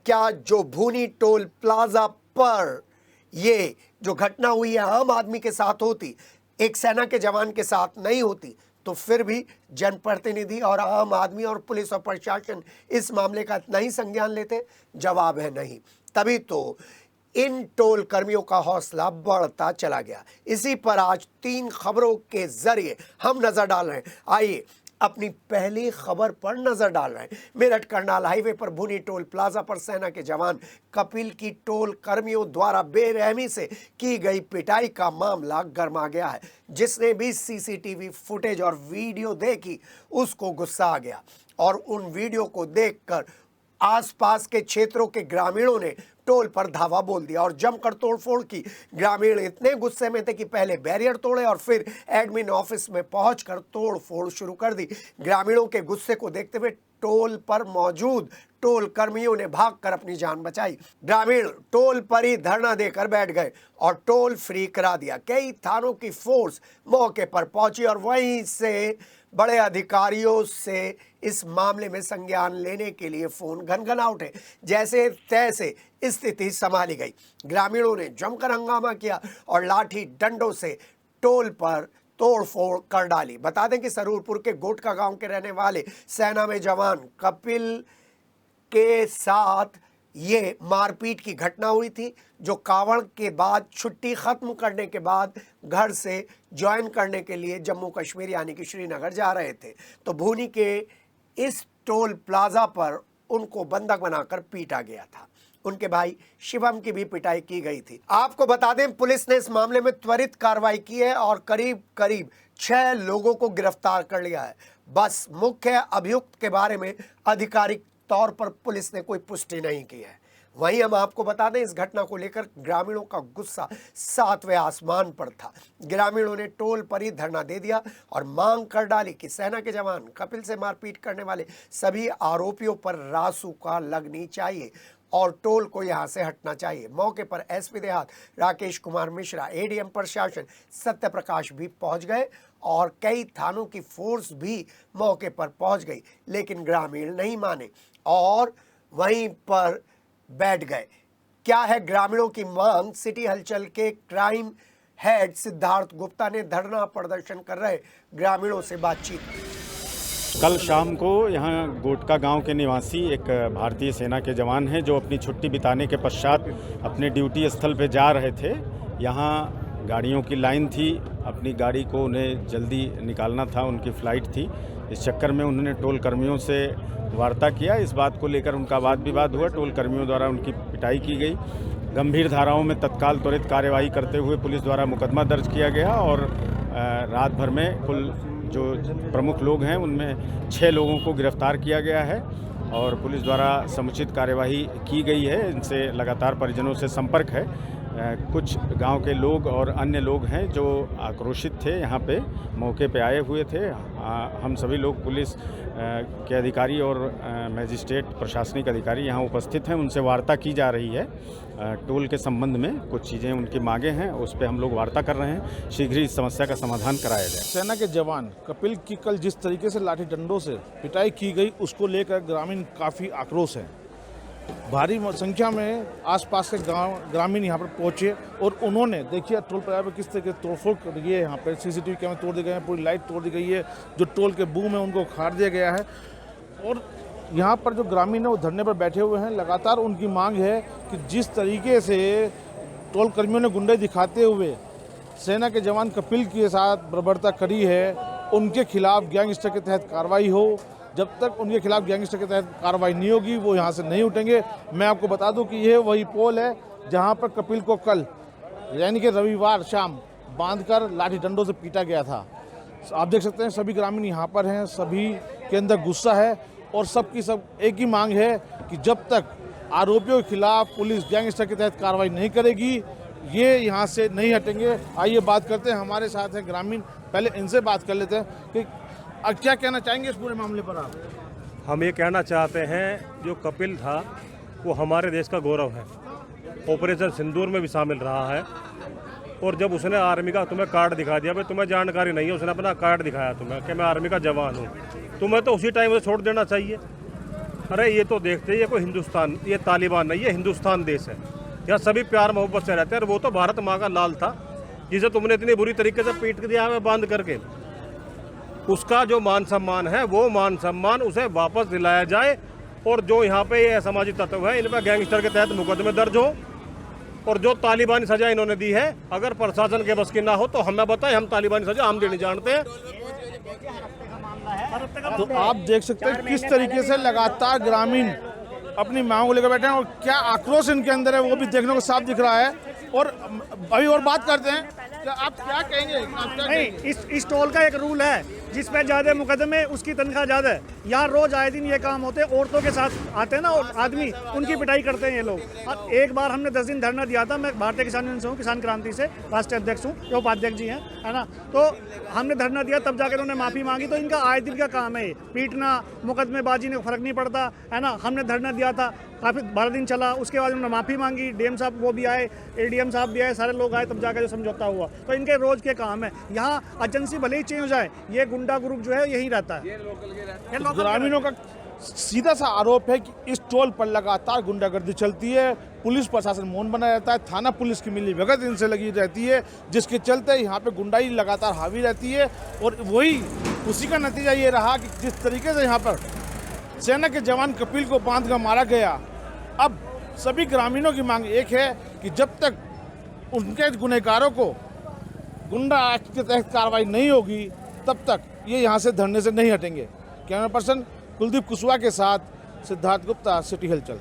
क्या जो भूनी toll plaza पर ये जो घटना हुई है आम आदमी के साथ होती, एक सेना के जवान के साथ नहीं होती, तो फिर भी जनप्रतिनिधि और आम आदमी और पुलिस और प्रशासन इस मामले का इतना ही संज्ञान लेते? जवाब है नहीं। तभी तो इन टोल कर्मियों का हौसला बढ़ता चला गया। इसी पर आज 3 खबरों के जरिए हम नजर डाल रहे हैं। आइए अपनी पहली खबर पर नजर डाल रहे हैं। मेरठ करनाल हाईवे पर भुनी टोल प्लाजा पर सेना के जवान कपिल की टोल कर्मियों द्वारा बेरहमी से की गई पिटाई का मामला गर्मा गया है। जिसने भी सीसीटीवी फुटेज और वीडियो देखी उसको गुस्सा आ गया और उन वीडियो को देखकर आसपास के क्षेत्रों के ग्रामीणों ने टोल पर धावा बोल दिया और जमकर तोड़फोड़ की। ग्रामीण इतने गुस्से में थे कि पहले बैरियर तोड़े और फिर एडमिन ऑफिस में पहुंचकर तोड़फोड़ शुरू कर दी। ग्रामीणों के गुस्से को देखते हुए टोल पर मौजूद टोल कर्मियों ने भागकर अपनी जान बचाई। ग्रामीण टोल पर ही धरना देकर बैठ गए और टोल फ्री करा दिया। कई थानों की फोर्स मौके पर पहुंची और वहीं से बड़े अधिकारियों से इस मामले में संज्ञान लेने के लिए फोन घनघना उठे। जैसे तैसे स्थिति संभाली गई। ग्रामीणों ने जमकर हंगामा किया और लाठी डंडों से टोल पर तोड़फोड़ कर डाली। बता दें कि सरूरपुर के गोटका गांव के रहने वाले सेना में जवान कपिल के साथ ये मारपीट की घटना हुई थी, जो कावड़ के बाद छुट्टी खत्म करने के बाद घर से ज्वाइन करने के लिए जम्मू कश्मीर यानी कि श्रीनगर जा रहे थे। तो भूनी के इस टोल प्लाजा पर उनको बंधक बनाकर पीटा गया था। उनके भाई शिवम की भी पिटाई की गई थी। आपको बता दें पुलिस ने इस मामले में त्वरित कार्रवाई की है और करीब 6 लोगों को गिरफ्तार कर लिया है। बस मुख्य अभियुक्त के बारे में आधिकारिक तौर पर पुलिस ने कोई पुष्टि नहीं की है। वहीं हम आपको बता दें इस घटना को लेकर ग्रामीणों का गुस्सा 7वें आसमान पर था। ग्रामीणों ने टोल पर ही धरना दे दिया और मांग कर डाली कि सेना के जवान कपिल से मारपीट करने वाले सभी आरोपियों पर रासुका लगनी चाहिए और टोल को यहां से हटना चाहिए। मौके पर एसपी देहात राकेश कुमार मिश्रा, एडीएम प्रशासन सत्य प्रकाश भी पहुंच गए और कई थानों की फोर्स भी मौके पर पहुंच गई, लेकिन ग्रामीण नहीं माने और वहीं पर बैठ गए। क्या है ग्रामीणों की मांग? सिटी हलचल के क्राइम हेड सिद्धार्थ गुप्ता ने धरना प्रदर्शन कर रहे ग्रामीणों से बातचीत की। कल शाम को यहाँ गोटका गांव के निवासी एक भारतीय सेना के जवान हैं जो अपनी छुट्टी बिताने के पश्चात अपने ड्यूटी स्थल पे जा रहे थे। यहाँ गाड़ियों की लाइन थी, अपनी गाड़ी को उन्हें जल्दी निकालना था, उनकी फ़्लाइट थी। इस चक्कर में उन्होंने टोल कर्मियों से वार्ता किया। इस बात को लेकर उनका वाद विवाद हुआ। टोल कर्मियों द्वारा उनकी पिटाई की गई। गंभीर धाराओं में तत्काल त्वरित कार्यवाही करते हुए पुलिस द्वारा मुकदमा दर्ज किया गया और रात भर में कुल जो प्रमुख लोग हैं उनमें 6 लोगों को गिरफ्तार किया गया है और पुलिस द्वारा समुचित कार्यवाही की गई है। इनसे लगातार परिजनों से संपर्क है। कुछ गांव के लोग और अन्य लोग हैं जो आक्रोशित थे, यहाँ पे मौके पे आए हुए थे। हम सभी लोग पुलिस के अधिकारी और मजिस्ट्रेट प्रशासनिक अधिकारी यहाँ उपस्थित हैं, उनसे वार्ता की जा रही है। टोल के संबंध में कुछ चीज़ें उनकी मांगे हैं, उस पर हम लोग वार्ता कर रहे हैं। शीघ्र ही इस समस्या का समाधान कराया जाए। सेना के जवान कपिल की कल जिस तरीके से लाठी डंडों से पिटाई की गई उसको लेकर ग्रामीण काफ़ी आक्रोश हैं। भारी संख्या में आसपास के गांव ग्रामीण यहाँ पर पहुंचे और उन्होंने देखिए टोल प्लाजा पर किस तरह के तोड़फोड़ की है। यहाँ पर सीसीटीवी कैमरे तोड़ दिए गए हैं, पूरी लाइट तोड़ दी गई है, जो टोल के बूम है उनको उखाड़ दिया गया है। और यहाँ पर जो ग्रामीण है वो धरने पर बैठे हुए हैं। लगातार उनकी मांग है कि जिस तरीके से टोल कर्मियों ने गुंडे दिखाते हुए सेना के जवान कपिल के साथ बर्बरता करी है, उनके खिलाफ गैंगस्टर के तहत कार्रवाई हो। जब तक उनके खिलाफ गैंगस्टर के तहत कार्रवाई नहीं होगी वो यहाँ से नहीं उठेंगे। मैं आपको बता दूं कि यह वही पोल है जहाँ पर कपिल को कल यानी कि रविवार शाम बांधकर लाठी डंडों से पीटा गया था। आप देख सकते हैं सभी ग्रामीण यहाँ पर हैं, सभी के अंदर गुस्सा है और सबकी सब एक ही मांग है कि जब तक आरोपियों के खिलाफ पुलिस गैंगस्टर के तहत कार्रवाई नहीं करेगी ये यहाँ से नहीं हटेंगे। आइए बात करते हैं, हमारे साथ हैं ग्रामीण, पहले इनसे बात कर लेते हैं कि क्या कहना चाहेंगे इस पूरे मामले पर आप? हम ये कहना चाहते हैं जो कपिल था वो हमारे देश का गौरव है, ऑपरेशन सिंदूर में भी शामिल रहा है और जब उसने आर्मी का तुम्हें कार्ड दिखा दिया, भाई तुम्हें जानकारी नहीं है, उसने अपना कार्ड दिखाया तुम्हें कि मैं आर्मी का जवान हूँ, तुम्हें तो उसी टाइम से छोड़ देना चाहिए। अरे ये तो देखते हैं, ये कोई हिंदुस्तान, ये तालिबान नहीं, ये हिंदुस्तान देश है। यहाँ सभी प्यार मोहब्बत से रहते हैं। और वो तो भारत माँ का लाल था जिसे तुमने इतनी बुरी तरीके से पीट दिया है बांध करके। उसका जो मान सम्मान है वो मान सम्मान उसे वापस दिलाया जाए। और जो यहाँ पे ये असामाजिक तत्व है इन पर गैंगस्टर के तहत मुकदमे दर्ज हो। और जो तालिबानी सजा इन्होंने दी है, अगर प्रशासन के बस की ना हो तो हमें बताएं, हम तालिबानी सजा हम देनी जानते हैं। तो आप देख सकते हैं किस तरीके से लगातार ग्रामीण अपनी मांगों को लेकर बैठे हैं और क्या आक्रोश इनके अंदर है वो भी देखने को साफ दिख रहा है। और अभी और बात करते हैं, क्या आप क्या कहेंगे? आप क्या नहीं, इस टोल का एक रूल है, जिस पे ज्यादा मुकदमे उसकी तनख्वाह ज्यादा है। यहाँ रोज आए दिन ये काम होते हैं, औरतों के साथ आते हैं ना और आदमी, उनकी पिटाई करते हैं ये लोग। और एक बार हमने 10 दिन धरना दिया था, मैं भारतीय किसान यूनियन से हूँ, किसान क्रांति से राष्ट्रीय अध्यक्ष हूँ, जो उपाध्यक्ष जी हैं, है ना। तो हमने धरना दिया, तब जाकर उन्होंने माफ़ी मांगी। तो इनका आए दिन का काम है, पीटना, मुकदमेबाजी में फर्क नहीं पड़ता, है ना। हमने धरना दिया था, काफ़ी 12 दिन चला, उसके बाद उन्होंने माफ़ी मांगी, डीएम साहब वो भी आए, एडीएम साहब भी आए, सारे लोग आए, तब जाकर जो समझौता हुआ। तो इनके रोज के काम है। यहाँ एजेंसी भले ही चेंज हो जाए, ये गुंडा ग्रुप जो है यही रहता है। ये लोकल ग्रामीणों का सीधा सा आरोप है कि इस टोल पर लगातार गुंडागर्दी चलती है, पुलिस प्रशासन मौन बना रहता है, थाना पुलिस की मिली भगत इनसे लगी रहती है, जिसके चलते यहाँ पे गुंडाई लगातार हावी रहती है। और वही उसी का नतीजा ये रहा कि जिस तरीके से यहाँ पर सेना के जवान कपिल को बांध कर मारा गया। अब सभी ग्रामीणों की मांग एक है कि जब तक उनके गुनहगारों को गुंडा एक्ट के तहत कार्रवाई नहीं होगी, तब तक ये यहाँ से धरने से नहीं हटेंगे। कैमरा पर्सन कुलदीप कुशवाहा के साथ सिद्धार्थ गुप्ता, सिटी हलचल।